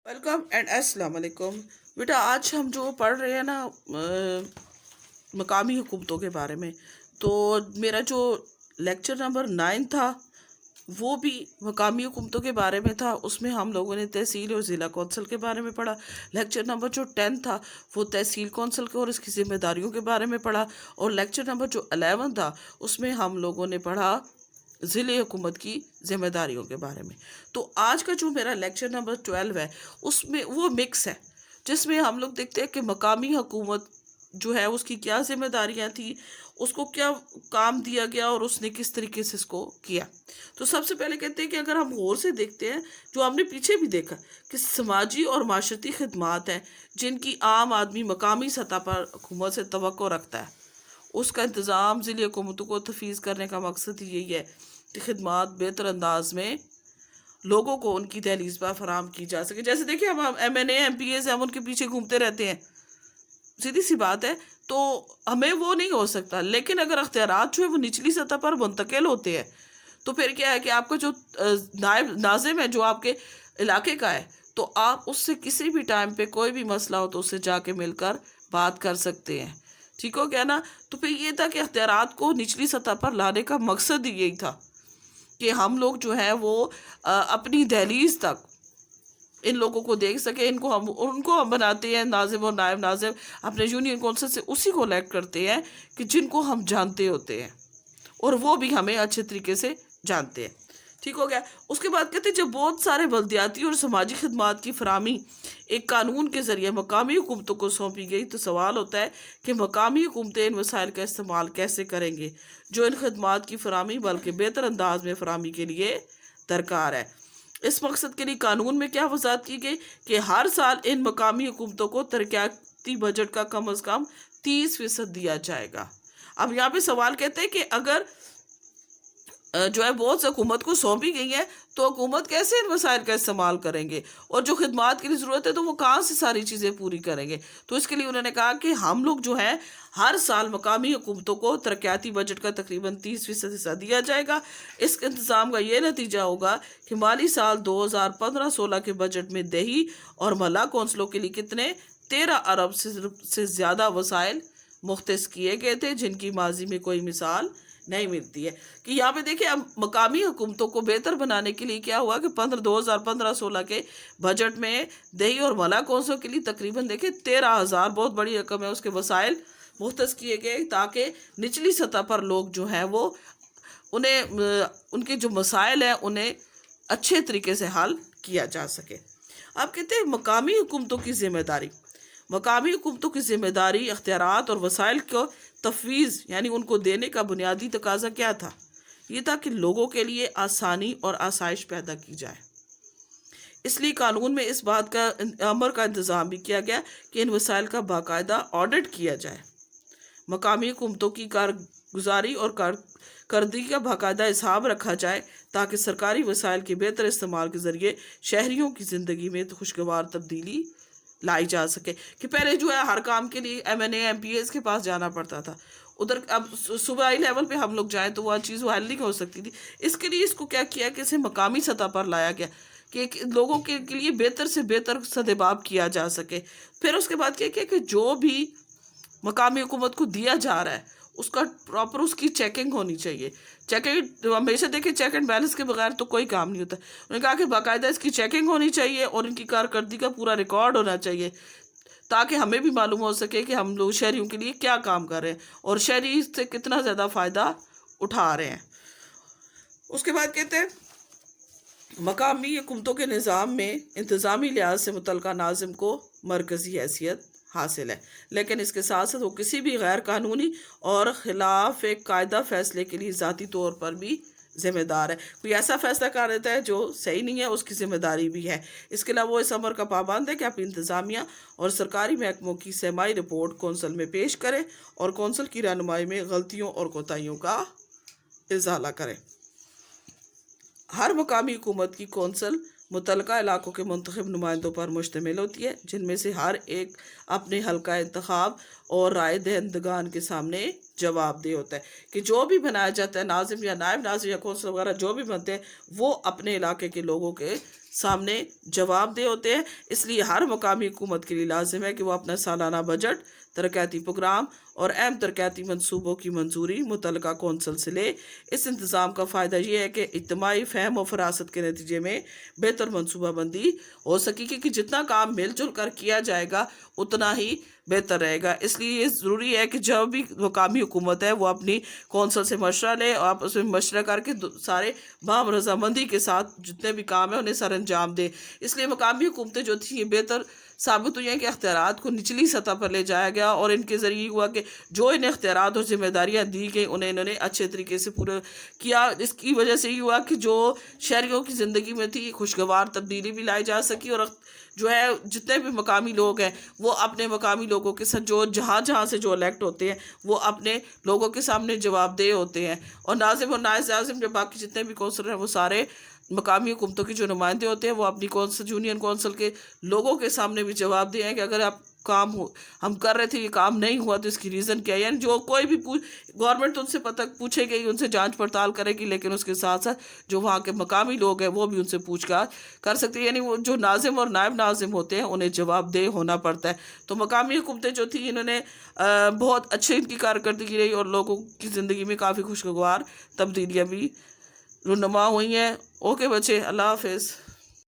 Welcome and अस्सलाम वालेकुम। बेटा आज हम जो पढ़ रहे हैं ना मकामी हुकूमतों के बारे में, तो मेरा जो लेक्चर नंबर 9 था वो भी मकामी हुकूमतों के बारे में था। उसमें हम लोगों ने तहसील और ज़िला कौंसल के बारे में पढ़ा। लेक्चर नंबर जो 10 था वो तहसील कौंसल के और इसकी ज़िम्मेदारियों के बारे में पढ़ा। और लेक्चर नंबर जो 11 था उसमें हम लोगों ने पढ़ा ज़िले हुकूमत की ज़िम्मेदारियों के बारे में। तो आज का जो मेरा लेक्चर नंबर 12 है उसमें वो मिक्स है, जिसमें हम लोग देखते हैं कि मकामी हुकूमत जो है उसकी क्या जिम्मेदारियां थी, उसको क्या काम दिया गया और उसने किस तरीके से इसको किया। तो सबसे पहले कहते हैं कि अगर हम गौर से देखते हैं, जो हमने पीछे भी देखा कि समाजी और माशरती खदमात हैं जिनकी आम आदमी मकामी सतह पर हुकूमत से तवक्को रखता है, उसका इंतज़ाम ज़िले हुकूमतों को तफवीज़ करने का मकसद ही यही है कि खिदमात बेहतर अंदाज में लोगों को उनकी दहलीज पर फराम की जा सके। जैसे देखिए हम MNA MPAs हम उनके पीछे घूमते रहते हैं, सीधी सी बात है। तो हमें वो नहीं हो सकता, लेकिन अगर अख्तियारात जो है वो निचली सतह पर मुंतकिल होते हैं तो फिर क्या है कि आपका जो नायब नाज़िम है जो आपके इलाके का है, तो आप उससे किसी भी टाइम पे कोई भी मसला हो तो उससे जाके मिलकर बात कर सकते हैं। ठीक हो गया ना। तो फिर ये था कि अख्तियारात को निचली सतह पर लाने का मकसद ही यही था कि हम लोग जो है वो अपनी दहलीज तक इन लोगों को देख सके। उनको हम बनाते हैं नाजिम और नायब नाजिम, अपने यूनियन कौंसिल से उसी को इलेक्ट करते हैं कि जिनको हम जानते होते हैं और वो भी हमें अच्छे तरीके से जानते हैं। ठीक हो गया। उसके बाद कहते हैं जब बहुत सारे बल्दियाती और समाजी खदमात की फराहमी एक कानून के ज़रिए मकामी हुकूमतों को सौंपी गई, तो सवाल होता है कि मकामी हुकूमतें इन वसाइल का इस्तेमाल कैसे करेंगे जो इन खदमात की फराहमी बल्कि बेहतर अंदाज में फराहमी के लिए दरकार है। इस मकसद के लिए कानून में क्या वजाहत की गई कि हर साल इन मकामी हुकूमतों को तरक्याती बजट का कम अज़ कम 30% दिया जाएगा। अब यहाँ पे सवाल कहते हैं कि अगर जो है बहुत से हुकूमत को सौंपी गई है तो हुकूमत कैसे इन वसाइल का इस्तेमाल करेंगे और जो खिदमात की ज़रूरत है तो वो कहाँ से सारी चीज़ें पूरी करेंगे। तो इसके लिए उन्होंने कहा कि हम लोग जो है हर साल मकामी हुकूमतों को तरक्याती बजट का तकरीबन 30% हिस्सा दिया जाएगा। इस इंतज़ाम का ये नतीजा होगा कि माली साल 2015-16 के बजट में दही और मला कौंसलों के लिए कितने 13 अरब से ज़्यादा वसाइल मुख्तस किए गए थे, जिनकी माजी में कोई मिसाल नहीं मिलती है। कि यहाँ पे देखिए अब मकामी हुकूमतों को बेहतर बनाने के लिए क्या हुआ कि 2015-16 के बजट में दही और मला कौंसलों के लिए तकरीबन देखिए 13,000, बहुत बड़ी रकम है, उसके वसाइल मुख्तस किए गए ताकि निचली सतह पर लोग जो हैं वो उनके जो मसाइल हैं उन्हें अच्छे तरीके से हल किया जा सके। अब कहते हैं मकामी हुकूमतों की जिम्मेदारी। मकामी हुकूमतों की जिम्मेदारी अख्तियारात और वसाइल को तफवीज़ यानी उनको देने का बुनियादी तकाजा क्या था? ये था कि लोगों के लिए आसानी और आसाइश पैदा की जाए। इसलिए कानून में इस बात का अमर का इंतज़ाम भी किया गया कि इन वसाइल का बाकायदा ऑडिट किया जाए। मकामी हुकूमतों की कारगुजारी और कारकर्दगी का बाकायदा हिसाब रखा जाए ताकि सरकारी वसाइल के बेहतर इस्तेमाल के ज़रिए शहरियों की ज़िंदगी में खुशगवार तब्दीली लाई जा सके। कि पहले जो है हर काम के लिए MNA MPAs के पास जाना पड़ता था, उधर अब सूबाई लेवल पे हम लोग जाएं तो वह चीज़ वो हल नहीं हो सकती थी। इसके लिए इसको क्या किया कि इसे मकामी सतह पर लाया गया कि लोगों के लिए बेहतर से बेहतर सदेबाब किया जा सके। फिर उसके बाद क्या किया कि जो भी मकामी हुकूमत को दिया जा रहा है उसका प्रॉपर उसकी चेकिंग होनी चाहिए। चेकिंग हमेशा देखिए, चेक एंड बैलेंस के बगैर तो कोई काम नहीं होता। उन्होंने कहा कि बाकायदा इसकी चेकिंग होनी चाहिए और इनकी कारकर्दगी का पूरा रिकॉर्ड होना चाहिए ताकि हमें भी मालूम हो सके कि हम लोग शहरियों के लिए क्या काम कर रहे हैं और शहरी इससे कितना ज़्यादा फ़ायदा उठा रहे हैं। उसके बाद कहते हैं मकामी हुकूमतों के निज़ाम में इंतज़ामी लिहाज से मुतल्लिका नाज़िम को मरकज़ी हैसियत हासिल है, लेकिन इसके साथ साथ वो किसी भी गैर कानूनी और ख़िलाफ़ एक कायदा फ़ैसले के लिए ज़ाती तौर पर भी ज़िम्मेदार है। कोई ऐसा फ़ैसला कर देता है जो सही नहीं है, उसकी ज़िम्मेदारी भी है। इसके अलावा वो इस अमर का पाबंद है कि अपनी इंतज़ामिया और सरकारी महकमों की सहमाई रिपोर्ट कौंसल में पेश करे और कौंसल की रहनुमाई में गलतियों और कोताहियों का इज़ाला करे। हर मकामी हुकूमत की कौंसल मुतल्लिका इलाकों के मुंतखब नुमाइंदों पर मुश्तमिल होती है, जिनमें से हर एक अपने हल्का इंतखाब اور رائے دہندگان کے سامنے جواب دہ ہوتا ہے کہ جو بھی بنایا جاتا ہے ناظم یا نائب ناظم یا کونسل وغیرہ جو بھی بنتے ہیں وہ اپنے علاقے کے لوگوں کے سامنے جواب دہ ہوتے ہیں. اس لیے ہر مقامی حکومت کے لیے لازم ہے کہ وہ اپنا سالانہ بجٹ، ترقیاتی پروگرام اور اہم ترقیاتی منصوبوں کی منظوری متعلقہ کونسل سے لے. اس انتظام کا فائدہ یہ ہے کہ اجتماعی فہم و فراست کے نتیجے میں بہتر منصوبہ بندی ہو سکے گی، کہ جتنا کام مل جل کر کیا جائے گا اتنا ہی بہتر رہے گا. اس لیے یہ ضروری ہے کہ جب بھی مقامی حکومت ہے وہ اپنی کونسل سے مشورہ لے اور آپس میں مشورہ کر کے سارے باہم رضامندی کے ساتھ جتنے بھی کام ہیں انہیں سر انجام دے. اس لیے مقامی حکومتیں جو تھیں یہ بہتر ثابت ہوئی ہیں کہ اختیارات کو نچلی سطح پر لے جایا گیا، اور ان کے ذریعے ہوا کہ جو انہیں اختیارات اور ذمہ داریاں دی گئی انہوں نے اچھے طریقے سے پورا کیا. اس کی وجہ سے یہ ہوا کہ جو شہریوں کی زندگی میں تھی خوشگوار تبدیلی بھی لائی جا سکی، اور جو ہے جتنے بھی مقامی لوگ ہیں وہ اپنے مقامی لوگوں کے ساتھ جو جہاں سے جو الیکٹ ہوتے ہیں وہ اپنے لوگوں کے سامنے جواب دہ ہوتے ہیں. اور ناظم اور نائب ناظم جو باقی جتنے بھی کونسلر ہیں وہ سارے مقامی حکومتوں کے جو نمائندے ہوتے ہیں وہ اپنی کونسل یونین کونسل کے لوگوں کے سامنے بھی جواب دیں کہ اگر آپ کام ہم کر رہے تھے یہ کام نہیں ہوا تو اس کی ریزن کیا ہے. یعنی جو کوئی بھی گورنمنٹ ان سے پوچھے گی، ان سے جانچ پڑتال کرے گی، لیکن اس کے ساتھ ساتھ جو وہاں کے مقامی لوگ ہیں وہ بھی ان سے پوچھ گچھ کر سکتے ہیں. یعنی وہ جو ناظم اور نائب ناظم ہوتے ہیں انہیں جواب دہ ہونا پڑتا ہے. تو مقامی حکومتیں جو تھیں انہوں نے بہت اچھے ان کی کارکردگی رہی اور لوگوں کی زندگی میں کافی خوشگوار تبدیلیاں بھی رونما ہوئی ہیں. اوکے بچے، اللہ حافظ.